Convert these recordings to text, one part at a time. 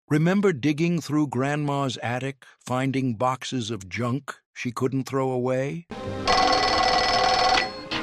Remember digging through Grandma's attic, finding boxes of junk she couldn't throw away?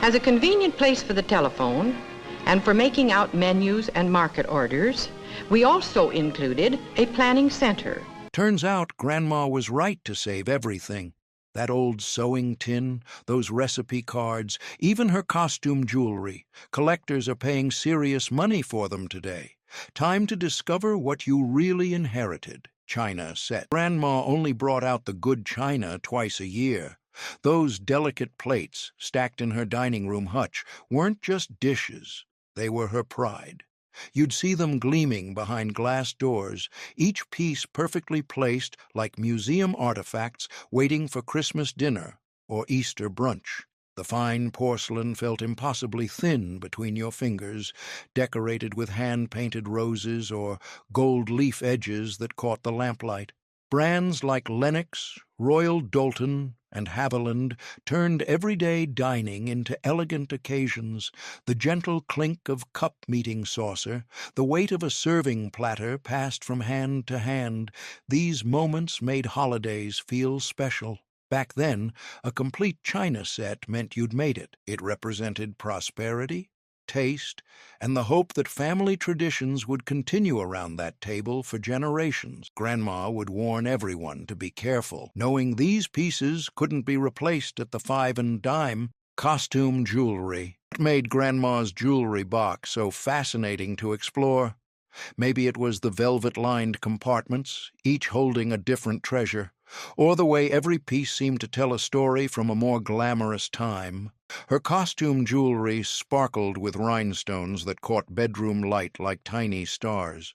As a convenient place for the telephone and for making out menus and market orders, we also included a planning center. Turns out Grandma was right to save everything. That old sewing tin, those recipe cards, even her costume jewelry. Collectors are paying serious money for them today. Time to discover what you really inherited. China set. Grandma only brought out the good china twice a year. Those delicate plates, stacked in her dining room hutch, weren't just dishes. They were her pride. You'd see them gleaming behind glass doors, each piece perfectly placed like museum artifacts waiting for Christmas dinner or Easter brunch. The fine porcelain felt impossibly thin between your fingers, decorated with hand-painted roses or gold leaf edges that caught the lamplight. Brands like Lenox, Royal Doulton, and Haviland turned everyday dining into elegant occasions, the gentle clink of cup meeting saucer, the weight of a serving platter passed from hand to hand. These moments made holidays feel special. Back then, a complete china set meant you'd made it. It represented prosperity, taste, and the hope that family traditions would continue around that table for generations. Grandma would warn everyone to be careful, knowing these pieces couldn't be replaced at the 5 and dime. Costume jewelry. What made Grandma's jewelry box so fascinating to explore? Maybe it was the velvet-lined compartments, each holding a different treasure, or the way every piece seemed to tell a story from a more glamorous time. Her costume jewelry sparkled with rhinestones that caught bedroom light like tiny stars.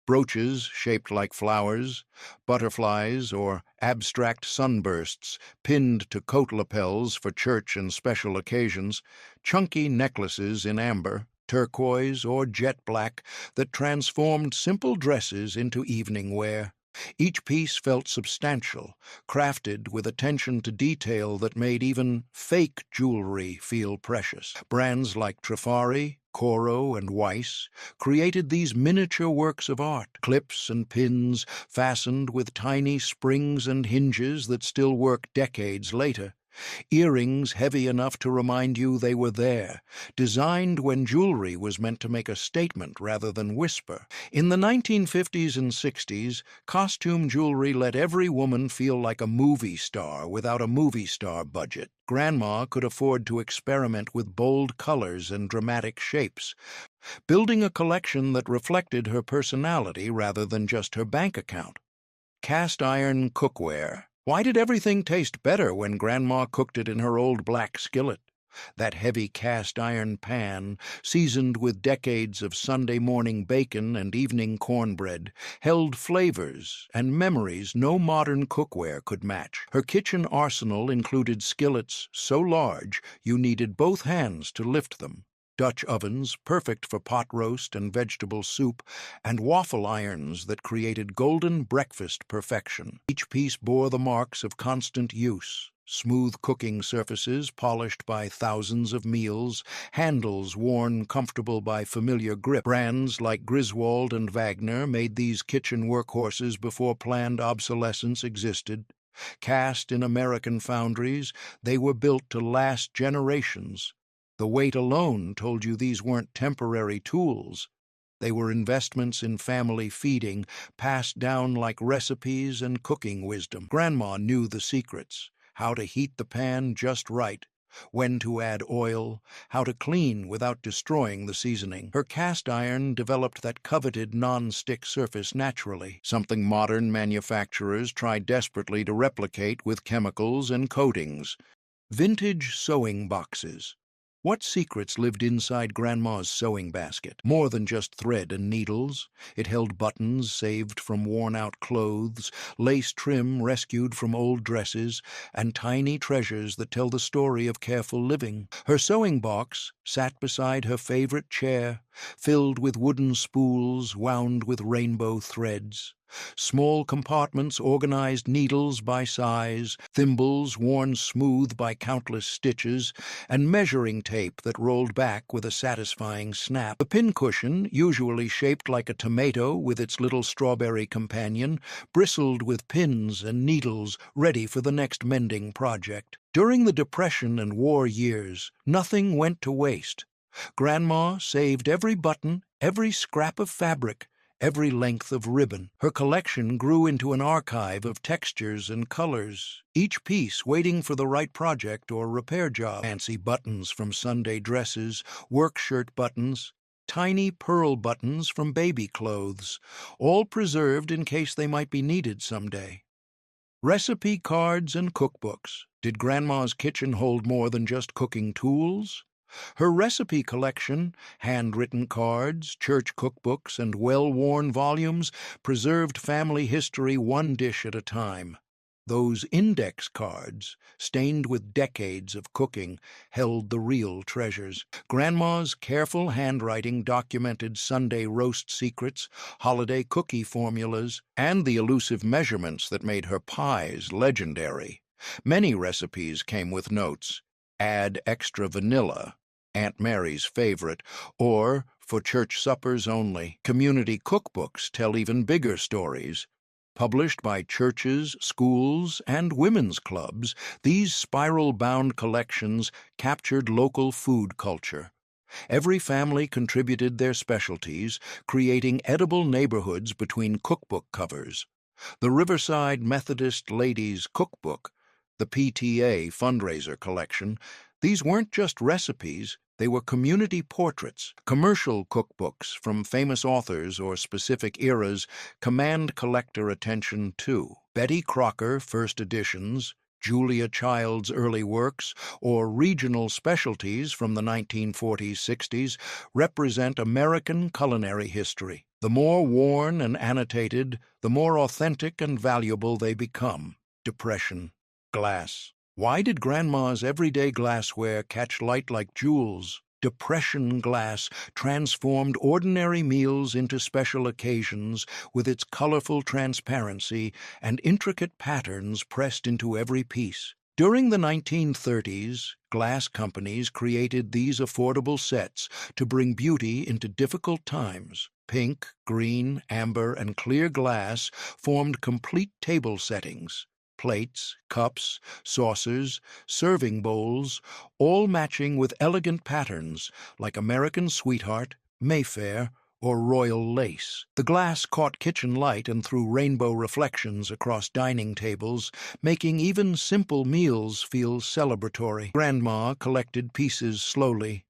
Brooches shaped like flowers, butterflies, or abstract sunbursts pinned to coat lapels for church and special occasions, chunky necklaces in amber, turquoise, or jet black that transformed simple dresses into evening wear. Each piece felt substantial, crafted with attention to detail that made even fake jewelry feel precious. Brands like Trifari, Coro, and Weiss created these miniature works of art, clips and pins fastened with tiny springs and hinges that still work decades later. Earrings heavy enough to remind you they were there, designed when jewelry was meant to make a statement rather than whisper. In the 1950s and 60s, costume jewelry let every woman feel like a movie star without a movie star budget. Grandma could afford to experiment with bold colors and dramatic shapes, building a collection that reflected her personality rather than just her bank account. Cast iron cookware. Why did everything taste better when Grandma cooked it in her old black skillet? That heavy cast iron pan, seasoned with decades of Sunday morning bacon and evening cornbread, held flavors and memories no modern cookware could match. Her kitchen arsenal included skillets so large you needed both hands to lift them, Dutch ovens perfect for pot roast and vegetable soup, and waffle irons that created golden breakfast perfection. Each piece bore the marks of constant use. Smooth cooking surfaces polished by thousands of meals, handles worn comfortable by familiar grip. Brands like Griswold and Wagner made these kitchen workhorses before planned obsolescence existed. Cast in American foundries, they were built to last generations. The weight alone told you these weren't temporary tools. They were investments in family feeding, passed down like recipes and cooking wisdom. Grandma knew the secrets, how to heat the pan just right, when to add oil, how to clean without destroying the seasoning. Her cast iron developed that coveted non-stick surface naturally, something modern manufacturers try desperately to replicate with chemicals and coatings. Vintage sewing boxes. What secrets lived inside Grandma's sewing basket? More than just thread and needles. It held buttons saved from worn-out clothes, lace trim rescued from old dresses, and tiny treasures that tell the story of careful living. Her sewing box sat beside her favorite chair, filled with wooden spools wound with rainbow threads. Small compartments organized needles by size, thimbles worn smooth by countless stitches, and measuring tape that rolled back with a satisfying snap. The pincushion, usually shaped like a tomato with its little strawberry companion, bristled with pins and needles ready for the next mending project. During the Depression and war years, nothing went to waste. Grandma saved every button, every scrap of fabric, every length of ribbon. Her collection grew into an archive of textures and colors, each piece waiting for the right project or repair job. Fancy buttons from Sunday dresses, work shirt buttons, tiny pearl buttons from baby clothes, all preserved in case they might be needed someday. Recipe cards and cookbooks. Did Grandma's kitchen hold more than just cooking tools? Her recipe collection, handwritten cards, church cookbooks, and well-worn volumes preserved family history one dish at a time. Those index cards, stained with decades of cooking, held the real treasures. Grandma's careful handwriting documented Sunday roast secrets, holiday cookie formulas, and the elusive measurements that made her pies legendary. Many recipes came with notes. Add extra vanilla, Aunt Mary's favorite, or, for church suppers only. Community cookbooks tell even bigger stories. Published by churches, schools, and women's clubs, these spiral-bound collections captured local food culture. Every family contributed their specialties, creating edible neighborhoods between cookbook covers. The Riverside Methodist Ladies Cookbook, the PTA fundraiser collection, these weren't just recipes, they were community portraits. Commercial cookbooks from famous authors or specific eras command collector attention too. Betty Crocker first editions, Julia Child's early works, or regional specialties from the 1940s-60s represent American culinary history. The more worn and annotated, the more authentic and valuable they become. Depression. Glass. Why did Grandma's everyday glassware catch light like jewels? Depression glass transformed ordinary meals into special occasions with its colorful transparency and intricate patterns pressed into every piece. During the 1930s, glass companies created these affordable sets to bring beauty into difficult times. Pink, green, amber, and clear glass formed complete table settings. Plates, cups, saucers, serving bowls, all matching with elegant patterns like American Sweetheart, Mayfair, or royal lace. The glass caught kitchen light and threw rainbow reflections across dining tables, making even simple meals feel celebratory. Grandma collected pieces slowly,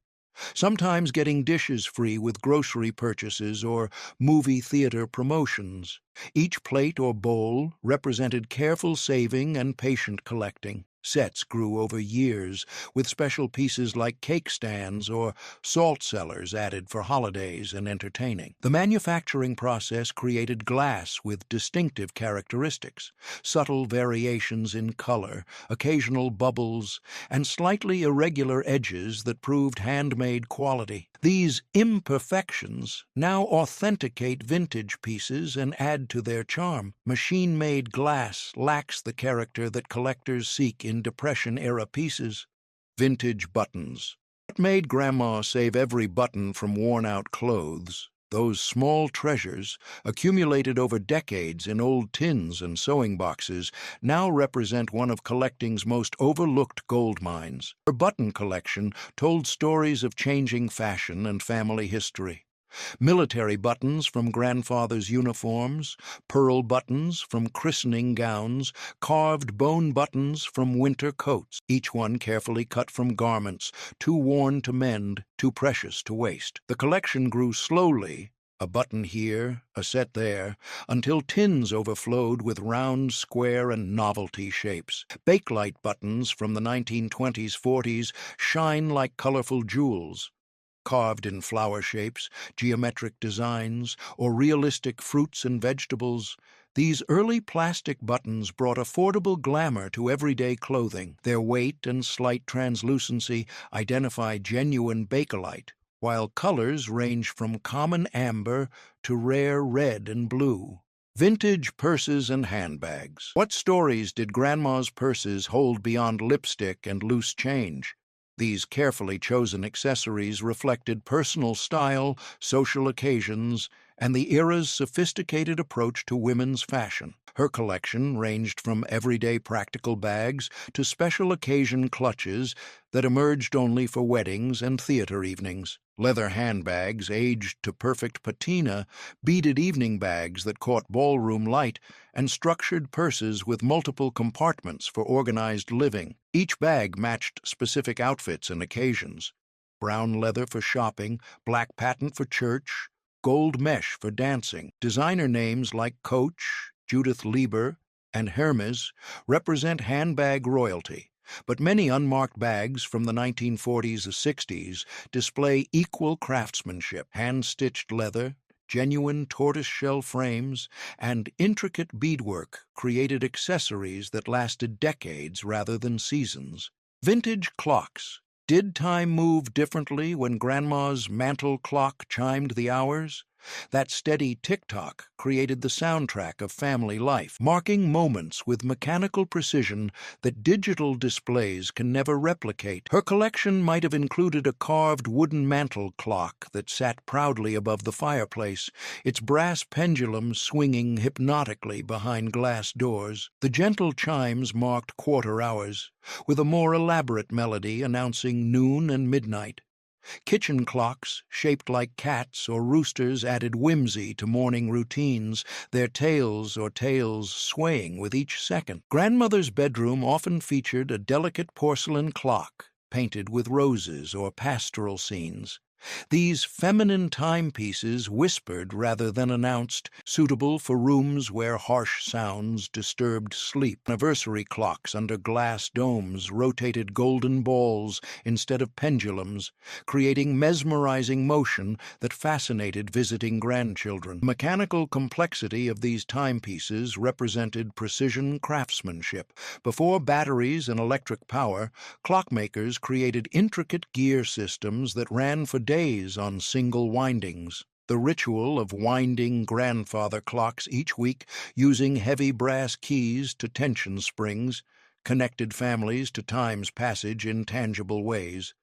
sometimes getting dishes free with grocery purchases or movie theater promotions. Each plate or bowl represented careful saving and patient collecting. Sets grew over years, with special pieces like cake stands or salt cellars added for holidays and entertaining. The manufacturing process created glass with distinctive characteristics, subtle variations in color, occasional bubbles, and slightly irregular edges that proved handmade quality. These imperfections now authenticate vintage pieces and add to their charm. Machine-made glass lacks the character that collectors seek in Depression-era pieces. Vintage buttons. What made Grandma save every button from worn-out clothes? Those small treasures, accumulated over decades in old tins and sewing boxes, now represent one of collecting's most overlooked gold mines. Her button collection told stories of changing fashion and family history. Military buttons from grandfather's uniforms, pearl buttons from christening gowns, carved bone buttons from winter coats, each one carefully cut from garments, too worn to mend, too precious to waste. The collection grew slowly, a button here, a set there, until tins overflowed with round, square, and novelty shapes. Bakelite buttons from the 1920s-40s shine like colorful jewels, carved in flower shapes, geometric designs, or realistic fruits and vegetables. These early plastic buttons brought affordable glamour to everyday clothing. Their weight and slight translucency identify genuine Bakelite, while colors range from common amber to rare red and blue. Vintage purses and handbags. What stories did Grandma's purses hold beyond lipstick and loose change? These carefully chosen accessories reflected personal style, social occasions, and the era's sophisticated approach to women's fashion. Her collection ranged from everyday practical bags to special occasion clutches that emerged only for weddings and theater evenings. Leather handbags aged to perfect patina, beaded evening bags that caught ballroom light, and structured purses with multiple compartments for organized living. Each bag matched specific outfits and occasions. Brown leather for shopping, black patent for church, gold mesh for dancing. Designer names like Coach, Judith Lieber, and Hermes represent handbag royalty. But many unmarked bags from the 1940s or 60s display equal craftsmanship, hand-stitched leather, genuine tortoiseshell frames, and intricate beadwork created accessories that lasted decades rather than seasons. Vintage clocks. Did time move differently when Grandma's mantel clock chimed the hours? That steady tick-tock created the soundtrack of family life, marking moments with mechanical precision that digital displays can never replicate. Her collection might have included a carved wooden mantel clock that sat proudly above the fireplace, its brass pendulum swinging hypnotically behind glass doors. The gentle chimes marked quarter hours, with a more elaborate melody announcing noon and midnight. Kitchen clocks, shaped like cats or roosters, added whimsy to morning routines, their tails swaying with each second. Grandmother's bedroom often featured a delicate porcelain clock, painted with roses or pastoral scenes. These feminine timepieces whispered rather than announced, suitable for rooms where harsh sounds disturbed sleep. Anniversary clocks under glass domes rotated golden balls instead of pendulums, creating mesmerizing motion that fascinated visiting grandchildren. The mechanical complexity of these timepieces represented precision craftsmanship. Before batteries and electric power, clockmakers created intricate gear systems that ran for days on single windings. The ritual of winding grandfather clocks each week using heavy brass keys to tension springs connected families to time's passage in tangible ways.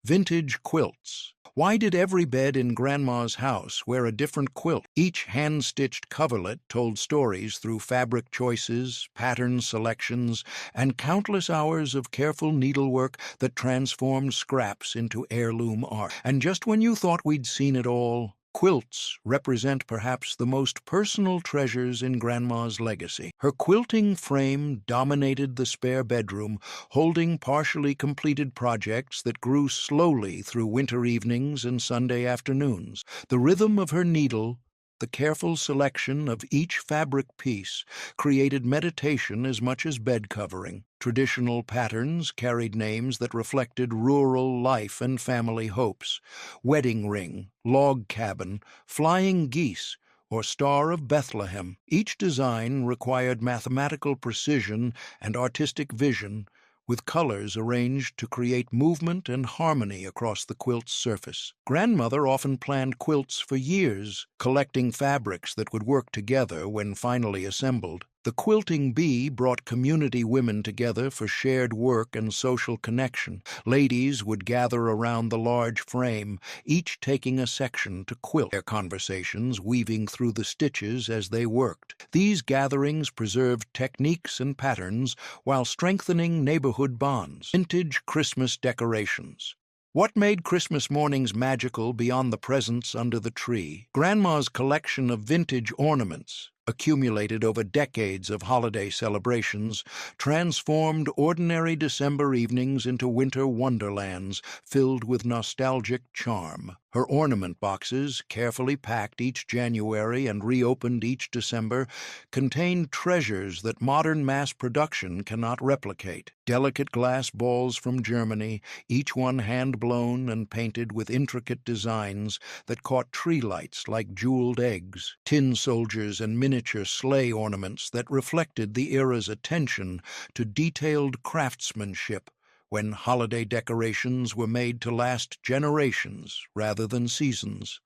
Vintage quilts. Why did every bed in Grandma's house wear a different quilt? Each hand-stitched coverlet told stories through fabric choices, pattern selections, and countless hours of careful needlework that transformed scraps into heirloom art. And just when you thought we'd seen it all, quilts represent perhaps the most personal treasures in Grandma's legacy. Her quilting frame dominated the spare bedroom, holding partially completed projects that grew slowly through winter evenings and Sunday afternoons. The rhythm of her needle, the careful selection of each fabric piece, created meditation as much as bed covering. Traditional patterns carried names that reflected rural life and family hopes: wedding ring, log cabin, flying geese, or Star of Bethlehem. Each design required mathematical precision and artistic vision, with colors arranged to create movement and harmony across the quilt's surface. Grandmother often planned quilts for years, collecting fabrics that would work together when finally assembled. The quilting bee brought community women together for shared work and social connection. Ladies would gather around the large frame, each taking a section to quilt, their conversations weaving through the stitches as they worked. These gatherings preserved techniques and patterns while strengthening neighborhood bonds. Vintage Christmas decorations. What made Christmas mornings magical beyond the presents under the tree? Grandma's collection of vintage ornaments, accumulated over decades of holiday celebrations, transformed ordinary December evenings into winter wonderlands filled with nostalgic charm. Her ornament boxes, carefully packed each January and reopened each December, contained treasures that modern mass production cannot replicate. Delicate glass balls from Germany, each one hand-blown and painted with intricate designs that caught tree lights like jeweled eggs. Tin soldiers and miniature sleigh ornaments that reflected the era's attention to detailed craftsmanship, when holiday decorations were made to last generations rather than seasons.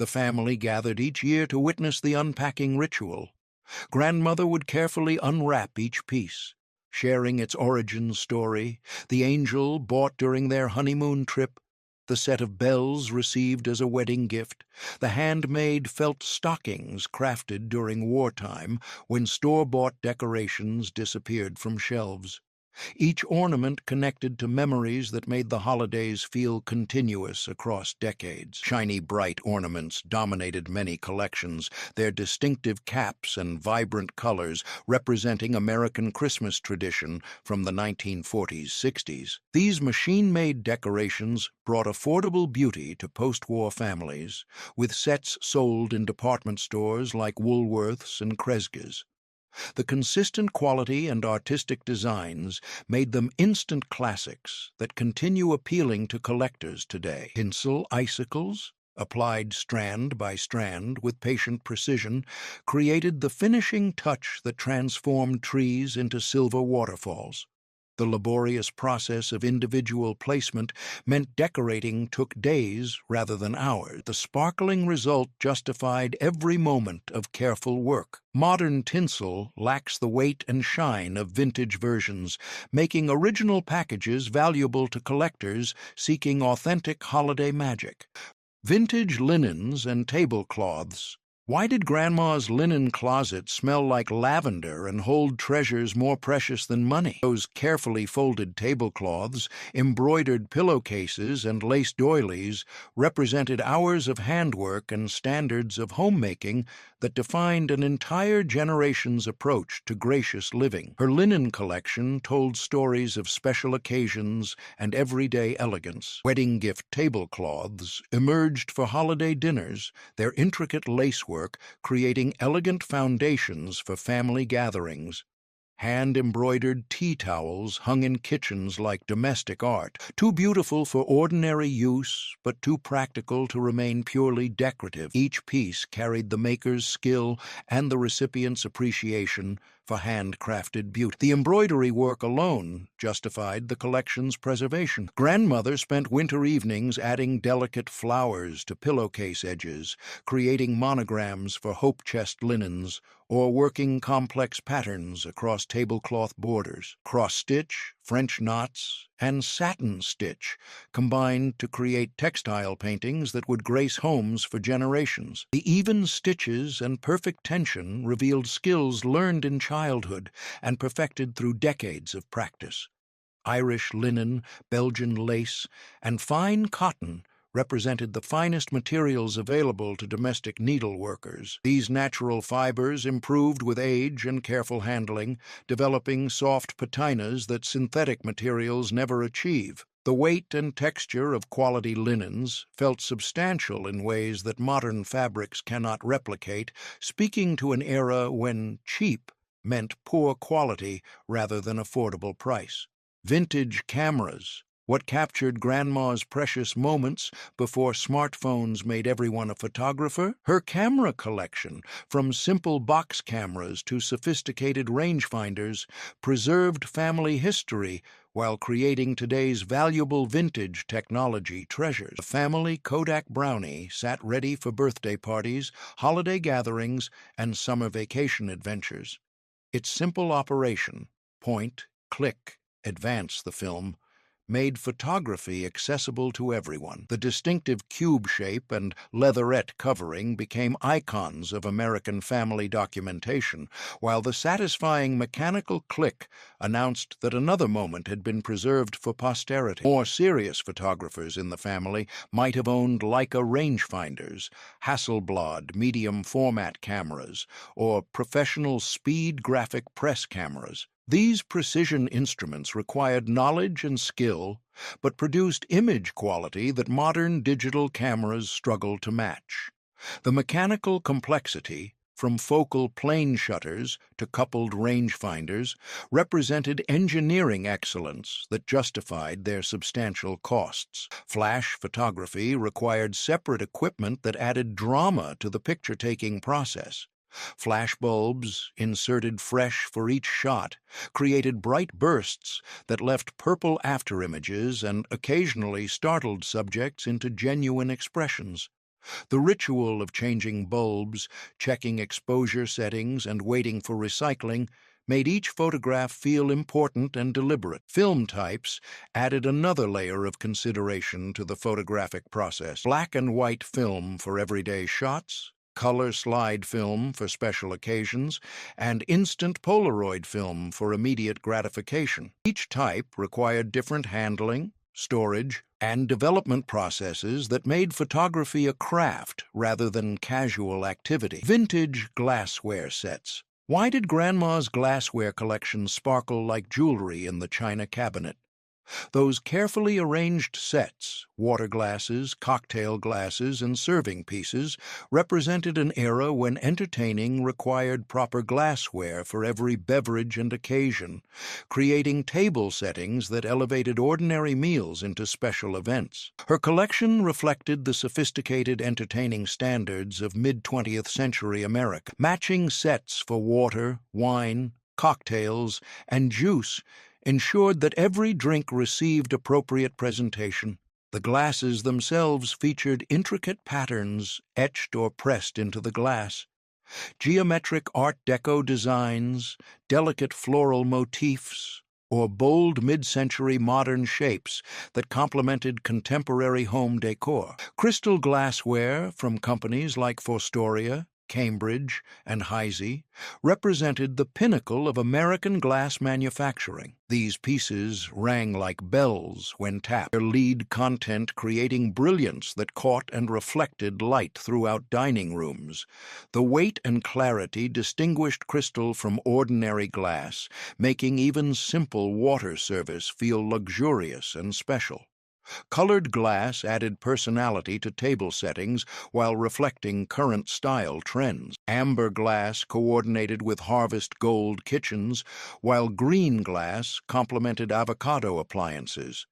The family gathered each year to witness the unpacking ritual, Grandmother would carefully unwrap each piece, sharing its origin story, the angel bought during their honeymoon trip, the set of bells received as a wedding gift, the handmade felt stockings crafted during wartime when store-bought decorations disappeared from shelves. Each ornament connected to memories that made the holidays feel continuous across decades. Shiny, bright ornaments dominated many collections, their distinctive caps and vibrant colors representing American Christmas tradition from the 1940s-60s. These machine-made decorations brought affordable beauty to post-war families, with sets sold in department stores like Woolworths and Kresge's. The consistent quality and artistic designs made them instant classics that continue appealing to collectors today. Tinsel icicles, applied strand by strand with patient precision, created the finishing touch that transformed trees into silver waterfalls. The laborious process of individual placement meant decorating took days rather than hours. The sparkling result justified every moment of careful work. Modern tinsel lacks the weight and shine of vintage versions, making original packages valuable to collectors seeking authentic holiday magic. Vintage linens and tablecloths. Why did Grandma's linen closet smell like lavender and hold treasures more precious than money? Those carefully folded tablecloths, embroidered pillowcases, and lace doilies represented hours of handwork and standards of homemaking that defined an entire generation's approach to gracious living. Her linen collection told stories of special occasions and everyday elegance. Wedding gift tablecloths emerged for holiday dinners, their intricate lacework creating elegant foundations for family gatherings. Hand-embroidered tea towels hung in kitchens like domestic art, too beautiful for ordinary use, but too practical to remain purely decorative. Each piece carried the maker's skill and the recipient's appreciation for handcrafted beauty. The embroidery work alone justified the collection's preservation. Grandmother spent winter evenings adding delicate flowers to pillowcase edges, creating monograms for hope chest linens, or working complex patterns across tablecloth borders. Cross-stitch, French knots, and satin stitch combined to create textile paintings that would grace homes for generations. The even stitches and perfect tension revealed skills learned in childhood and perfected through decades of practice. Irish linen, Belgian lace, and fine cotton represented the finest materials available to domestic needleworkers. These natural fibers improved with age and careful handling, developing soft patinas that synthetic materials never achieve. The weight and texture of quality linens felt substantial in ways that modern fabrics cannot replicate, speaking to an era when cheap meant poor quality rather than affordable price. Vintage cameras, what captured Grandma's precious moments before smartphones made everyone a photographer? Her camera collection, from simple box cameras to sophisticated rangefinders, preserved family history while creating today's valuable vintage technology treasures. The family Kodak Brownie sat ready for birthday parties, holiday gatherings, and summer vacation adventures. Its simple operation, point, click, advance the film, made photography accessible to everyone. The distinctive cube shape and leatherette covering became icons of American family documentation, while the satisfying mechanical click announced that another moment had been preserved for posterity. More serious photographers in the family might have owned Leica rangefinders, Hasselblad medium-format cameras, or professional speed graphic press cameras. These precision instruments required knowledge and skill, but produced image quality that modern digital cameras struggle to match. The mechanical complexity, from focal plane shutters to coupled rangefinders, represented engineering excellence that justified their substantial costs. Flash photography required separate equipment that added drama to the picture-taking process. Flash bulbs, inserted fresh for each shot, created bright bursts that left purple afterimages and occasionally startled subjects into genuine expressions. The ritual of changing bulbs, checking exposure settings, and waiting for recycling made each photograph feel important and deliberate. Film types added another layer of consideration to the photographic process. Black and white film for everyday shots, color slide film for special occasions, and instant Polaroid film for immediate gratification. Each type required different handling, storage, and development processes that made photography a craft rather than casual activity. Vintage glassware sets. Why did Grandma's glassware collection sparkle like jewelry in the china cabinet? Those carefully arranged sets, water glasses, cocktail glasses, and serving pieces, represented an era when entertaining required proper glassware for every beverage and occasion, creating table settings that elevated ordinary meals into special events. Her collection reflected the sophisticated entertaining standards of mid-20th century America. Matching sets for water, wine, cocktails, and juice ensured that every drink received appropriate presentation. The glasses themselves featured intricate patterns etched or pressed into the glass. Geometric Art Deco designs, delicate floral motifs, or bold mid-century modern shapes that complemented contemporary home decor. Crystal glassware from companies like Fostoria, Cambridge, and Heisey represented the pinnacle of American glass manufacturing. These pieces rang like bells when tapped, their lead content creating brilliance that caught and reflected light throughout dining rooms. The weight and clarity distinguished crystal from ordinary glass, making even simple water service feel luxurious and special. Colored glass added personality to table settings while reflecting current style trends. Amber glass coordinated with harvest gold kitchens, while green glass complemented avocado appliances.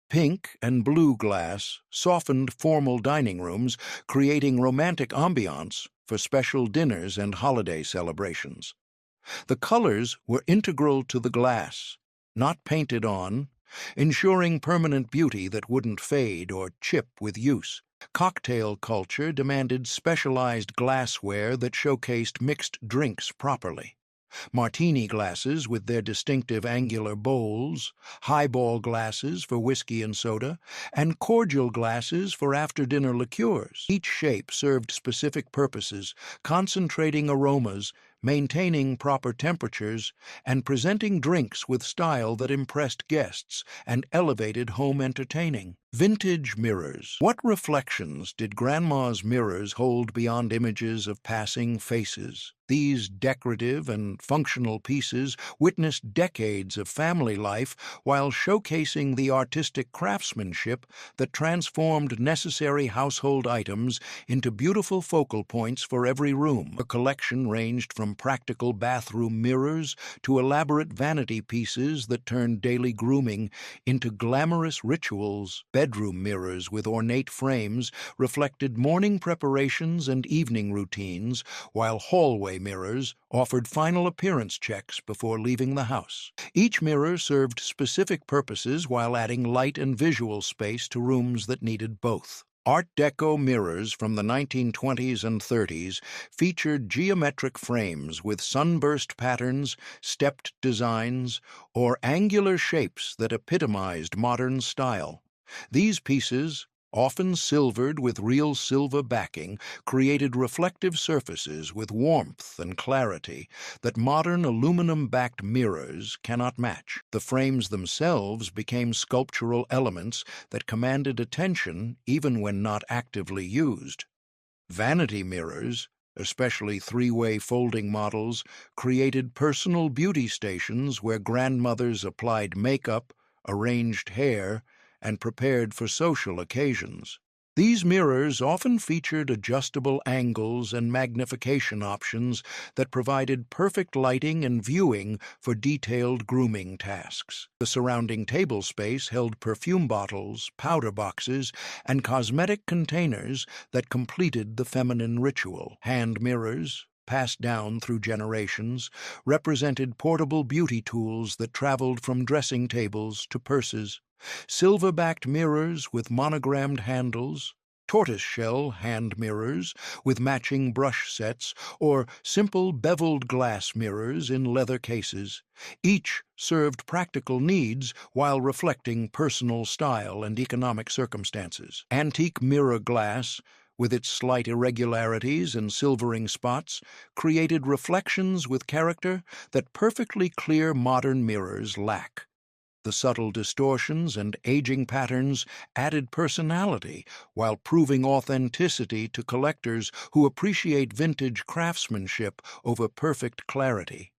Pink and blue glass softened formal dining rooms, creating romantic ambiance for special dinners and holiday celebrations. The colors were integral to the glass, not painted on, ensuring permanent beauty that wouldn't fade or chip with use. Cocktail culture demanded specialized glassware that showcased mixed drinks properly. Martini glasses with their distinctive angular bowls, highball glasses for whiskey and soda, and cordial glasses for after-dinner liqueurs. Each shape served specific purposes, concentrating aromas, maintaining proper temperatures, and presenting drinks with style that impressed guests and elevated home entertaining. Vintage mirrors. What reflections did Grandma's mirrors hold beyond images of passing faces? These decorative and functional pieces witnessed decades of family life while showcasing the artistic craftsmanship that transformed necessary household items into beautiful focal points for every room. Her collection ranged from practical bathroom mirrors to elaborate vanity pieces that turned daily grooming into glamorous rituals. Bedroom mirrors with ornate frames reflected morning preparations and evening routines, while hallway mirrors offered final appearance checks before leaving the house. Each mirror served specific purposes while adding light and visual space to rooms that needed both. Art Deco mirrors from the 1920s and 30s featured geometric frames with sunburst patterns, stepped designs, or angular shapes that epitomized modern style. These pieces, often silvered with real silver backing, created reflective surfaces with warmth and clarity that modern aluminum-backed mirrors cannot match. The frames themselves became sculptural elements that commanded attention even when not actively used. Vanity mirrors, especially three-way folding models, created personal beauty stations where grandmothers applied makeup, arranged hair, and prepared for social occasions. These mirrors often featured adjustable angles and magnification options that provided perfect lighting and viewing for detailed grooming tasks. The surrounding table space held perfume bottles, powder boxes, and cosmetic containers that completed the feminine ritual. Hand mirrors, passed down through generations, represented portable beauty tools that traveled from dressing tables to purses. Silver-backed mirrors with monogrammed handles, tortoiseshell hand mirrors with matching brush sets, or simple beveled glass mirrors in leather cases. Each served practical needs while reflecting personal style and economic circumstances. Antique mirror glass, with its slight irregularities and silvering spots, created reflections with character that perfectly clear modern mirrors lack. The subtle distortions and aging patterns added personality while proving authenticity to collectors who appreciate vintage craftsmanship over perfect clarity.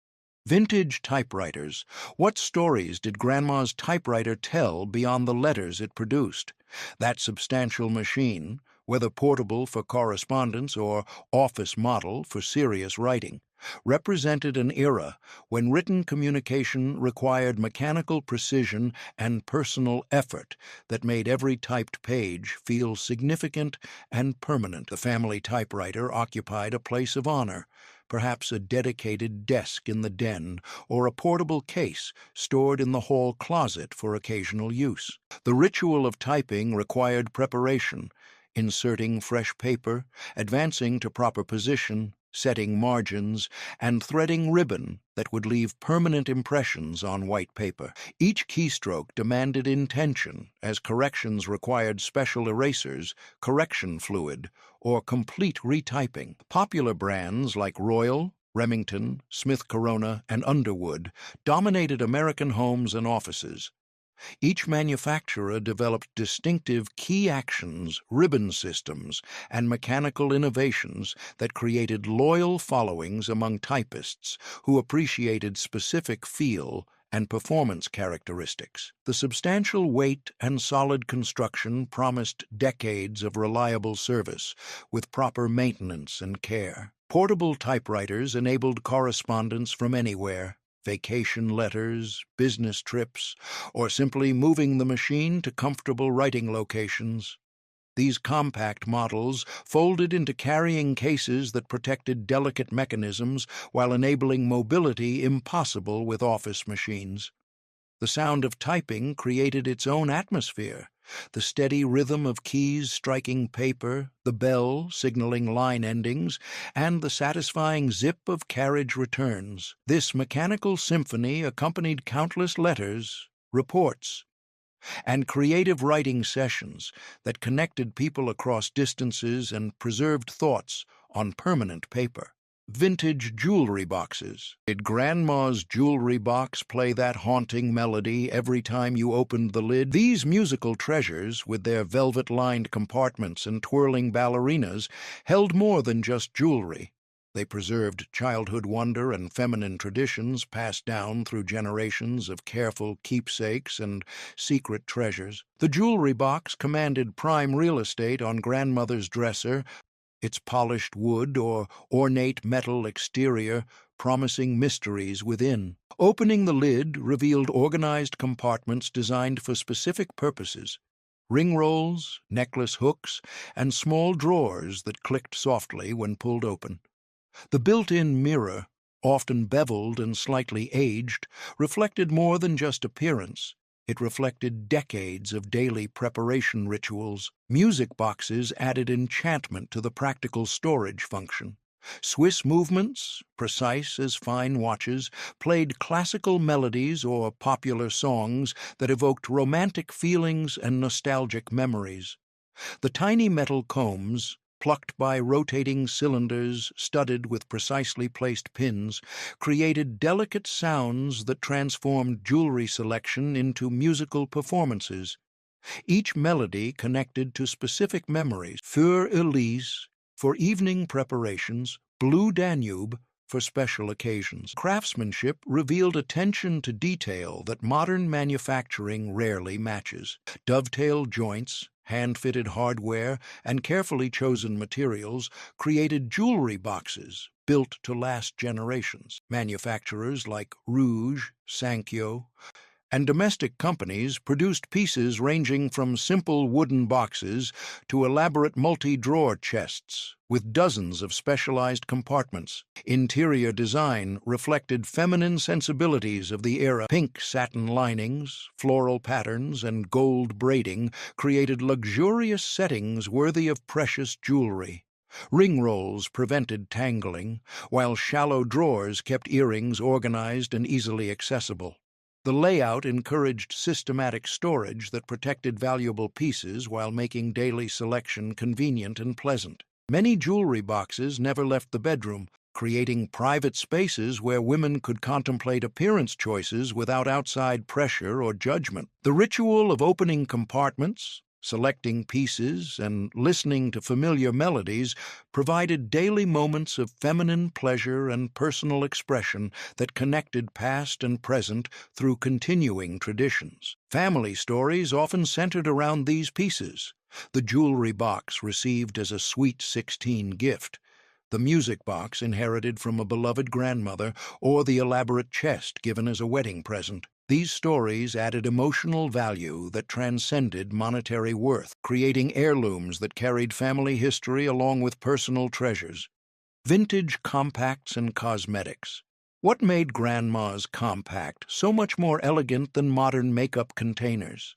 Vintage typewriters. What stories did Grandma's typewriter tell beyond the letters it produced? That substantial machine, whether portable for correspondence or office model for serious writing, represented an era when written communication required mechanical precision and personal effort that made every typed page feel significant and permanent. The family typewriter occupied a place of honor, perhaps a dedicated desk in the den or a portable case stored in the hall closet for occasional use. The ritual of typing required preparation, inserting fresh paper, advancing to proper position, setting margins, and threading ribbon that would leave permanent impressions on white paper. Each keystroke demanded intention, as corrections required special erasers, correction fluid, or complete retyping. Popular brands like Royal, Remington, Smith Corona, and Underwood dominated American homes and offices. Each manufacturer developed distinctive key actions, ribbon systems, and mechanical innovations that created loyal followings among typists who appreciated specific feel and performance characteristics. The substantial weight and solid construction promised decades of reliable service with proper maintenance and care. Portable typewriters enabled correspondence from anywhere, vacation letters, business trips, or simply moving the machine to comfortable writing locations. These compact models folded into carrying cases that protected delicate mechanisms while enabling mobility impossible with office machines. The sound of typing created its own atmosphere, the steady rhythm of keys striking paper, the bell signaling line endings, and the satisfying zip of carriage returns. This mechanical symphony accompanied countless letters, reports, and creative writing sessions that connected people across distances and preserved thoughts on permanent paper. Vintage jewelry boxes. Did Grandma's jewelry box play that haunting melody every time you opened the lid? These musical treasures, with their velvet-lined compartments and twirling ballerinas, held more than just jewelry. They preserved childhood wonder and feminine traditions passed down through generations of careful keepsakes and secret treasures. The jewelry box commanded prime real estate on Grandmother's dresser, its polished wood or ornate metal exterior promising mysteries within. Opening the lid revealed organized compartments designed for specific purposes: ring rolls, necklace hooks, and small drawers that clicked softly when pulled open. The built-in mirror, often beveled and slightly aged, reflected more than just appearance. It reflected decades of daily preparation rituals. Music boxes added enchantment to the practical storage function. Swiss movements, precise as fine watches, played classical melodies or popular songs that evoked romantic feelings and nostalgic memories. The tiny metal combs, plucked by rotating cylinders studded with precisely placed pins, created delicate sounds that transformed jewelry selection into musical performances. Each melody connected to specific memories: Für Elise for evening preparations, Blue Danube for special occasions. Craftsmanship revealed attention to detail that modern manufacturing rarely matches. Dovetail joints, hand-fitted hardware, and carefully chosen materials created jewelry boxes built to last generations. Manufacturers like Rouge, Sankyo, And domestic companies produced pieces ranging from simple wooden boxes to elaborate multi-drawer chests with dozens of specialized compartments. Interior design reflected feminine sensibilities of the era. Pink satin linings, floral patterns, and gold braiding created luxurious settings worthy of precious jewelry. Ring rolls prevented tangling, while shallow drawers kept earrings organized and easily accessible. The layout encouraged systematic storage that protected valuable pieces while making daily selection convenient and pleasant. Many jewelry boxes never left the bedroom, creating private spaces where women could contemplate appearance choices without outside pressure or judgment. The ritual of opening compartments, selecting pieces, and listening to familiar melodies provided daily moments of feminine pleasure and personal expression that connected past and present through continuing traditions. Family stories often centered around these pieces. The jewelry box received as a sweet 16 gift, the music box inherited from a beloved grandmother, or the elaborate chest given as a wedding present. These stories added emotional value that transcended monetary worth, creating heirlooms that carried family history along with personal treasures. Vintage compacts and cosmetics. What made Grandma's compact so much more elegant than modern makeup containers?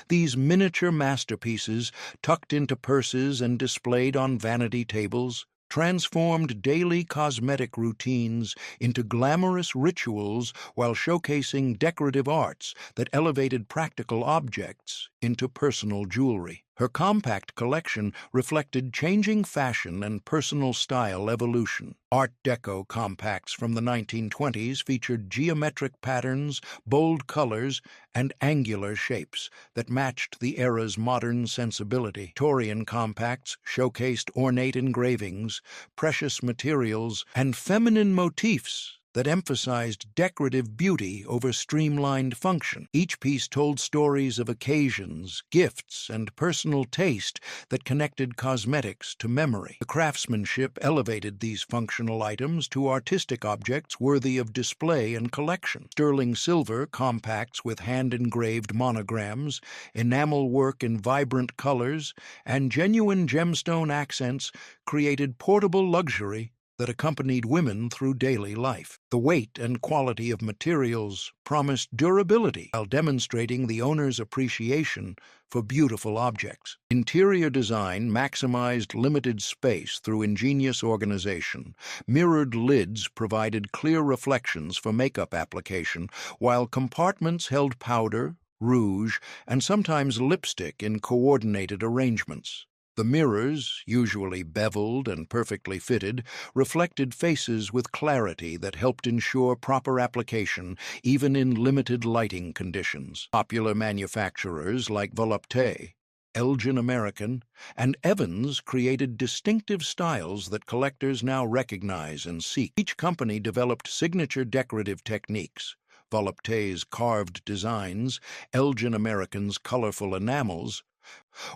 These miniature masterpieces, tucked into purses and displayed on vanity tables, transformed daily cosmetic routines into glamorous rituals while showcasing decorative arts that elevated practical objects into personal jewelry. Her compact collection reflected changing fashion and personal style evolution. Art Deco compacts from the 1920s featured geometric patterns, bold colors, and angular shapes that matched the era's modern sensibility. Victorian compacts showcased ornate engravings, precious materials, and feminine motifs that emphasized decorative beauty over streamlined function. Each piece told stories of occasions, gifts, and personal taste that connected cosmetics to memory. The craftsmanship elevated these functional items to artistic objects worthy of display and collection. Sterling silver compacts with hand-engraved monograms, enamel work in vibrant colors, and genuine gemstone accents created portable luxury that accompanied women through daily life. The weight and quality of materials promised durability while demonstrating the owner's appreciation for beautiful objects. Interior design maximized limited space through ingenious organization. Mirrored lids provided clear reflections for makeup application, while compartments held powder, rouge, and sometimes lipstick in coordinated arrangements. The mirrors, usually beveled and perfectly fitted, reflected faces with clarity that helped ensure proper application even in limited lighting conditions. Popular manufacturers like Volupté, Elgin American, and Evans created distinctive styles that collectors now recognize and seek. Each company developed signature decorative techniques. Volupté's carved designs, Elgin American's colorful enamels,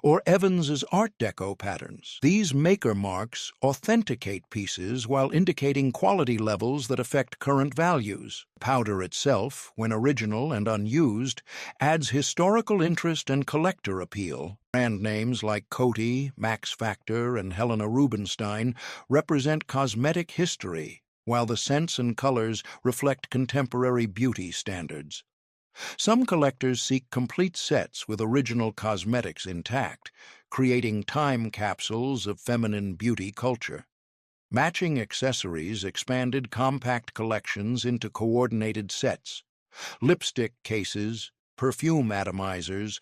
or Evans's Art Deco patterns. These maker marks authenticate pieces while indicating quality levels that affect current values. Powder itself, when original and unused, adds historical interest and collector appeal. Brand names like Coty, Max Factor, and Helena Rubinstein represent cosmetic history, while the scents and colors reflect contemporary beauty standards. Some collectors seek complete sets with original cosmetics intact, creating time capsules of feminine beauty culture. Matching accessories expanded compact collections into coordinated sets. Lipstick cases, perfume atomizers,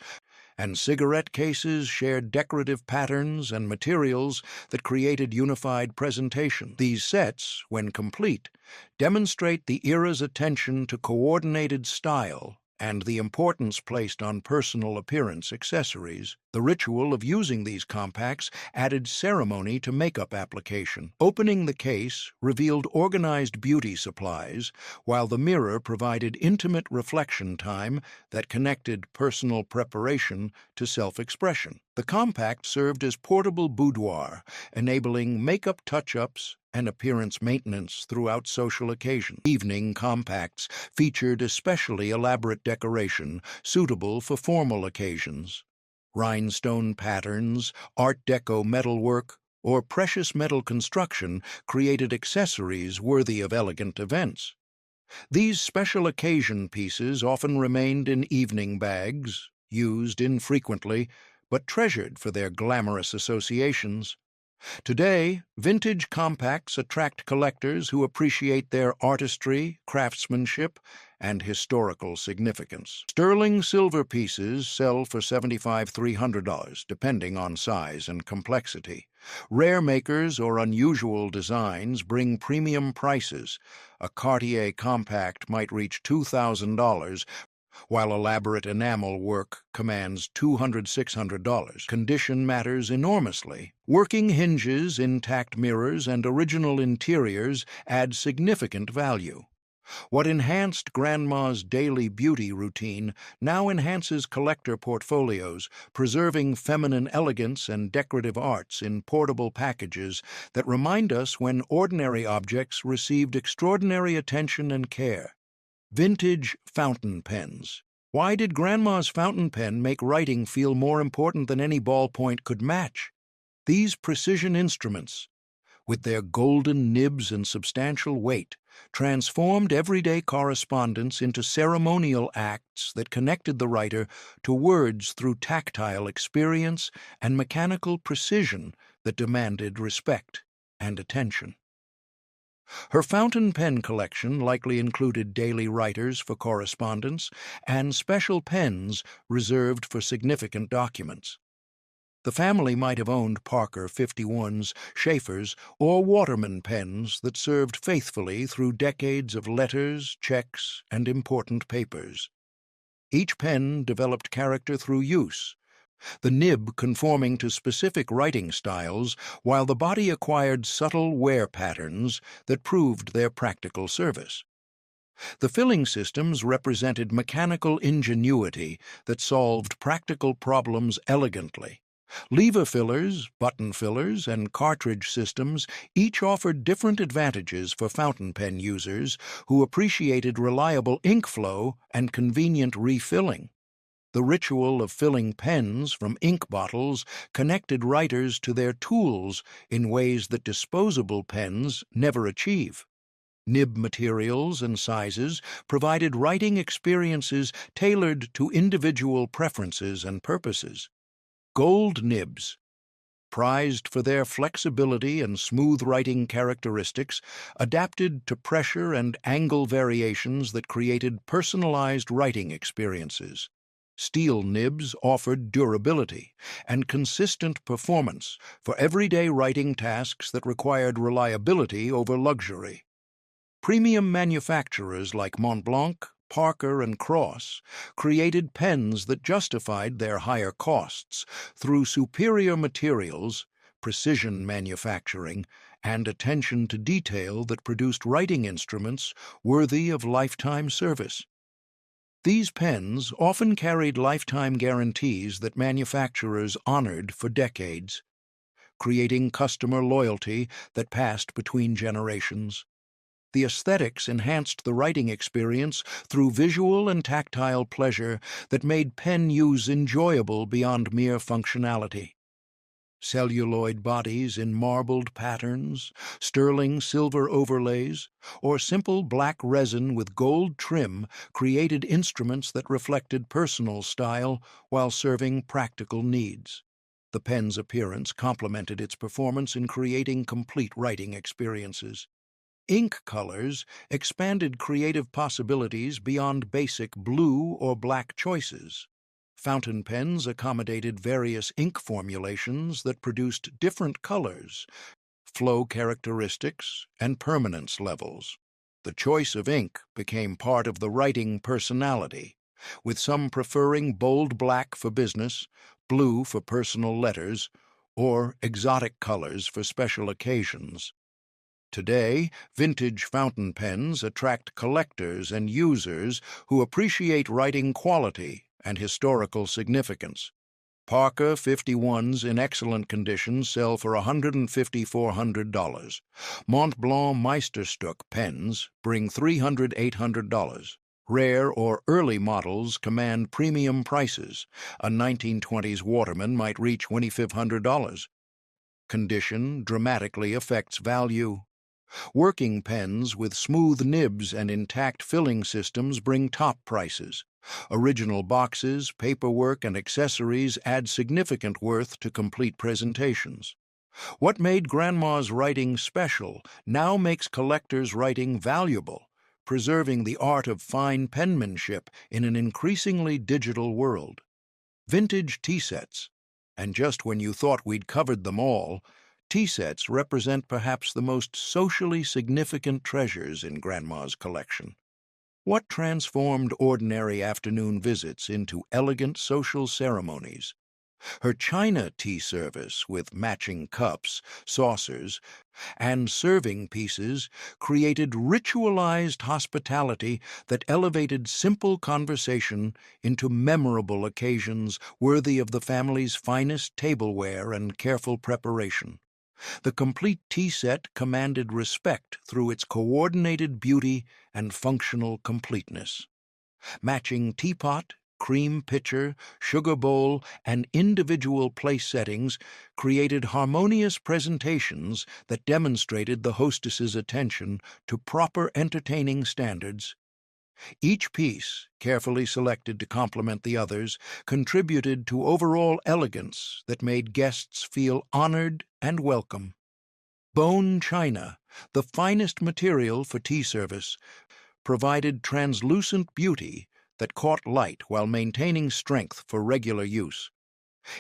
and cigarette cases shared decorative patterns and materials that created unified presentation. These sets, when complete, demonstrate the era's attention to coordinated style and the importance placed on personal appearance accessories. The ritual of using these compacts added ceremony to makeup application. Opening the case revealed organized beauty supplies, while the mirror provided intimate reflection time that connected personal preparation to self-expression. The compact served as portable boudoir, enabling makeup touch-ups and appearance maintenance throughout social occasions. Evening compacts featured especially elaborate decoration suitable for formal occasions. Rhinestone patterns, Art Deco metalwork, or precious metal construction created accessories worthy of elegant events. These special occasion pieces often remained in evening bags, used infrequently, but treasured for their glamorous associations. Today, vintage compacts attract collectors who appreciate their artistry, craftsmanship, and historical significance. Sterling silver pieces sell for $75–300, depending on size and complexity. Rare makers or unusual designs bring premium prices. A Cartier compact might reach $2,000, while elaborate enamel work commands $200–600. Condition matters enormously. Working hinges, intact mirrors, and original interiors add significant value. What enhanced Grandma's daily beauty routine now enhances collector portfolios, preserving feminine elegance and decorative arts in portable packages that remind us when ordinary objects received extraordinary attention and care. Vintage fountain pens. Why did Grandma's fountain pen make writing feel more important than any ballpoint could match? These precision instruments, with their golden nibs and substantial weight, transformed everyday correspondence into ceremonial acts that connected the writer to words through tactile experience and mechanical precision that demanded respect and attention. Her fountain pen collection likely included daily writers for correspondence and special pens reserved for significant documents. The family might have owned Parker 51s, Schaefer's, or Waterman pens that served faithfully through decades of letters, checks, and important papers. Each pen developed character through use, the nib conforming to specific writing styles, while the body acquired subtle wear patterns that proved their practical service. The filling systems represented mechanical ingenuity that solved practical problems elegantly. Lever fillers, button fillers, and cartridge systems each offered different advantages for fountain pen users who appreciated reliable ink flow and convenient refilling. The ritual of filling pens from ink bottles connected writers to their tools in ways that disposable pens never achieve. Nib materials and sizes provided writing experiences tailored to individual preferences and purposes. Gold nibs, prized for their flexibility and smooth writing characteristics, adapted to pressure and angle variations that created personalized writing experiences. Steel nibs offered durability and consistent performance for everyday writing tasks that required reliability over luxury. Premium manufacturers like Montblanc, Parker, and Cross created pens that justified their higher costs through superior materials, precision manufacturing, and attention to detail that produced writing instruments worthy of lifetime service. These pens often carried lifetime guarantees that manufacturers honored for decades, creating customer loyalty that passed between generations. The aesthetics enhanced the writing experience through visual and tactile pleasure that made pen use enjoyable beyond mere functionality. Celluloid bodies in marbled patterns, sterling silver overlays, or simple black resin with gold trim created instruments that reflected personal style while serving practical needs. The pen's appearance complemented its performance in creating complete writing experiences. Ink colors expanded creative possibilities beyond basic blue or black choices. Fountain pens accommodated various ink formulations that produced different colors, flow characteristics, and permanence levels. The choice of ink became part of the writing personality, with some preferring bold black for business, blue for personal letters, or exotic colors for special occasions. Today, vintage fountain pens attract collectors and users who appreciate writing quality and historical significance. Parker 51s in excellent condition sell for $150–400. Mont Blanc Meisterstück pens bring $300–800. Rare or early models command premium prices. A 1920s Waterman might reach $2,500. Condition dramatically affects value. Working pens with smooth nibs and intact filling systems bring top prices. Original boxes, paperwork, and accessories add significant worth to complete presentations. What made Grandma's writing special now makes collectors' writing valuable, preserving the art of fine penmanship in an increasingly digital world. Vintage tea sets. And just when you thought we'd covered them all, tea sets represent perhaps the most socially significant treasures in Grandma's collection. What transformed ordinary afternoon visits into elegant social ceremonies? Her china tea service with matching cups, saucers, and serving pieces created ritualized hospitality that elevated simple conversation into memorable occasions worthy of the family's finest tableware and careful preparation. The complete tea set commanded respect through its coordinated beauty and functional completeness. Matching teapot, cream pitcher, sugar bowl, and individual place settings created harmonious presentations that demonstrated the hostess's attention to proper entertaining standards. Each piece, carefully selected to complement the others, contributed to overall elegance that made guests feel honored and welcome. Bone china, the finest material for tea service, provided translucent beauty that caught light while maintaining strength for regular use.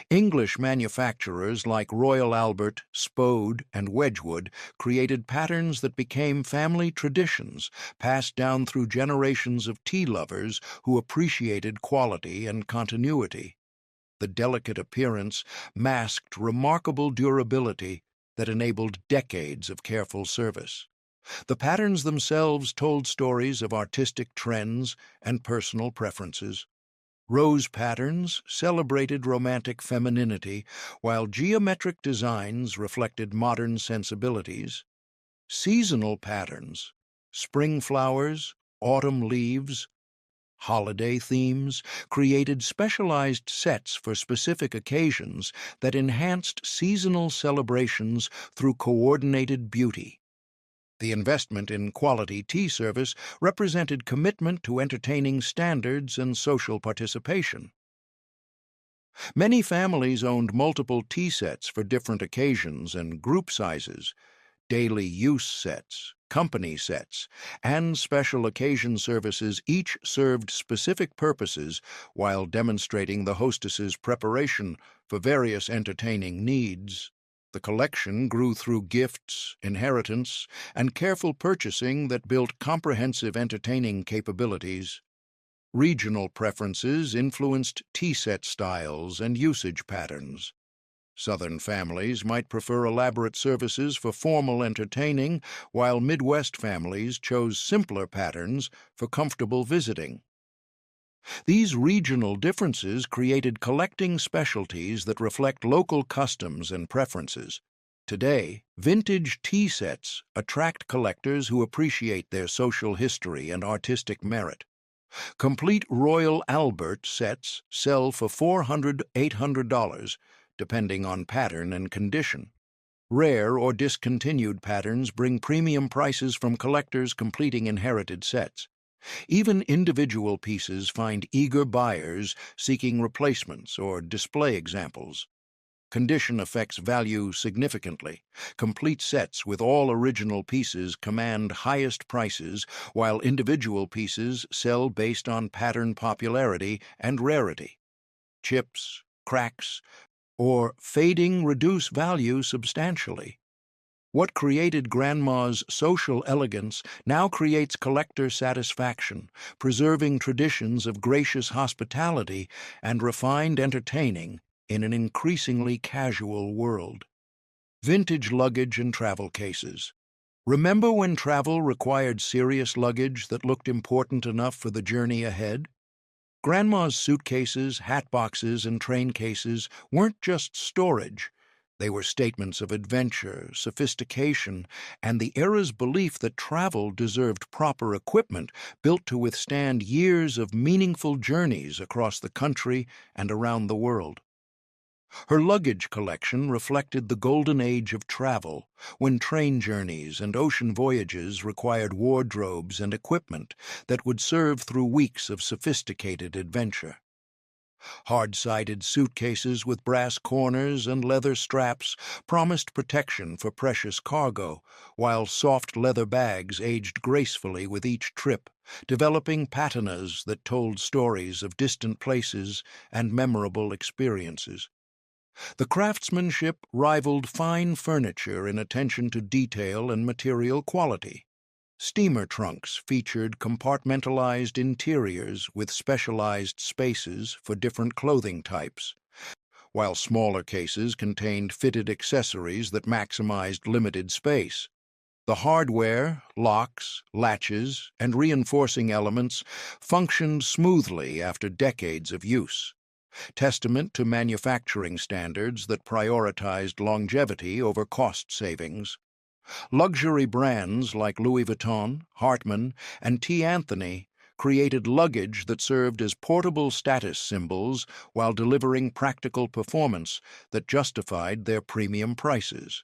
English manufacturers like Royal Albert, Spode, and Wedgwood created patterns that became family traditions, passed down through generations of tea lovers who appreciated quality and continuity. The delicate appearance masked remarkable durability that enabled decades of careful service. The patterns themselves told stories of artistic trends and personal preferences. Rose patterns celebrated romantic femininity, while geometric designs reflected modern sensibilities. Seasonal patterns, spring flowers, autumn leaves, holiday themes, created specialized sets for specific occasions that enhanced seasonal celebrations through coordinated beauty. The investment in quality tea service represented commitment to entertaining standards and social participation. Many families owned multiple tea sets for different occasions and group sizes, daily use sets, company sets, and special occasion services each served specific purposes while demonstrating the hostess's preparation for various entertaining needs. The collection grew through gifts, inheritance, and careful purchasing that built comprehensive entertaining capabilities. Regional preferences influenced tea set styles and usage patterns. Southern families might prefer elaborate services for formal entertaining, while Midwest families chose simpler patterns for comfortable visiting. These regional differences created collecting specialties that reflect local customs and preferences. Today, vintage tea sets attract collectors who appreciate their social history and artistic merit. Complete Royal Albert sets sell for $400–800, depending on pattern and condition. Rare or discontinued patterns bring premium prices from collectors completing inherited sets. Even individual pieces find eager buyers seeking replacements or display examples. Condition affects value significantly. Complete sets with all original pieces command highest prices, while individual pieces sell based on pattern popularity and rarity. Chips, cracks, or fading reduce value substantially. What created Grandma's social elegance now creates collector satisfaction, preserving traditions of gracious hospitality and refined entertaining in an increasingly casual world. Vintage luggage and travel cases. Remember when travel required serious luggage that looked important enough for the journey ahead? Grandma's suitcases, hat boxes, and train cases weren't just storage. They were statements of adventure, sophistication, and the era's belief that travel deserved proper equipment built to withstand years of meaningful journeys across the country and around the world. Her luggage collection reflected the golden age of travel, when train journeys and ocean voyages required wardrobes and equipment that would serve through weeks of sophisticated adventure. Hard-sided suitcases with brass corners and leather straps promised protection for precious cargo, while soft leather bags aged gracefully with each trip, developing patinas that told stories of distant places and memorable experiences. The craftsmanship rivaled fine furniture in attention to detail and material quality. Steamer trunks featured compartmentalized interiors with specialized spaces for different clothing types, while smaller cases contained fitted accessories that maximized limited space. The hardware, locks, latches, and reinforcing elements functioned smoothly after decades of use, testament to manufacturing standards that prioritized longevity over cost savings. Luxury brands like Louis Vuitton, Hartmann, and T. Anthony created luggage that served as portable status symbols while delivering practical performance that justified their premium prices.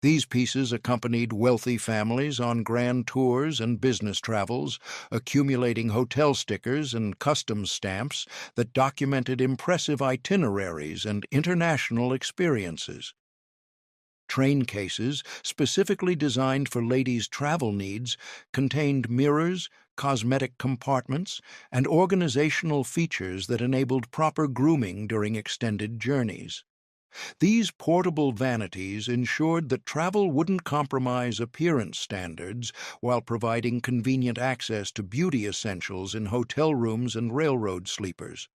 These pieces accompanied wealthy families on grand tours and business travels, accumulating hotel stickers and customs stamps that documented impressive itineraries and international experiences. Train cases, specifically designed for ladies' travel needs, contained mirrors, cosmetic compartments, and organizational features that enabled proper grooming during extended journeys. These portable vanities ensured that travel wouldn't compromise appearance standards while providing convenient access to beauty essentials in hotel rooms and railroad sleepers.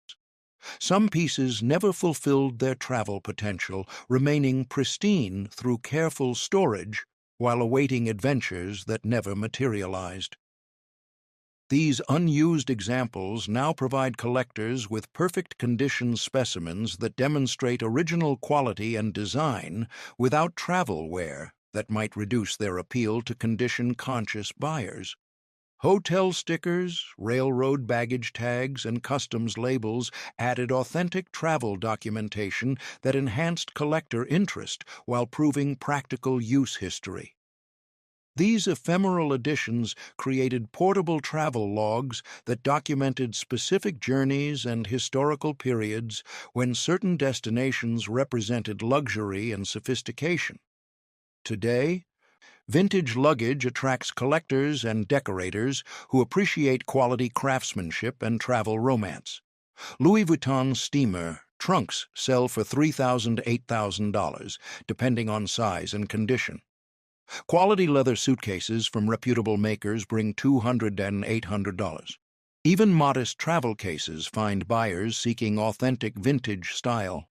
Some pieces never fulfilled their travel potential, remaining pristine through careful storage while awaiting adventures that never materialized. These unused examples now provide collectors with perfect condition specimens that demonstrate original quality and design without travel wear that might reduce their appeal to condition-conscious buyers. Hotel stickers, railroad baggage tags, and customs labels added authentic travel documentation that enhanced collector interest while proving practical use history. These ephemeral additions created portable travel logs that documented specific journeys and historical periods when certain destinations represented luxury and sophistication. Today, vintage luggage attracts collectors and decorators who appreciate quality craftsmanship and travel romance. Louis Vuitton steamer trunks sell for $3,000 to $8,000, depending on size and condition. Quality leather suitcases from reputable makers bring $200 and $800. Even modest travel cases find buyers seeking authentic vintage style.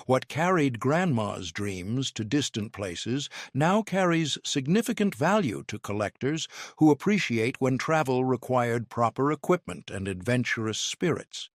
What carried Grandma's dreams to distant places now carries significant value to collectors who appreciate when travel required proper equipment and adventurous spirits.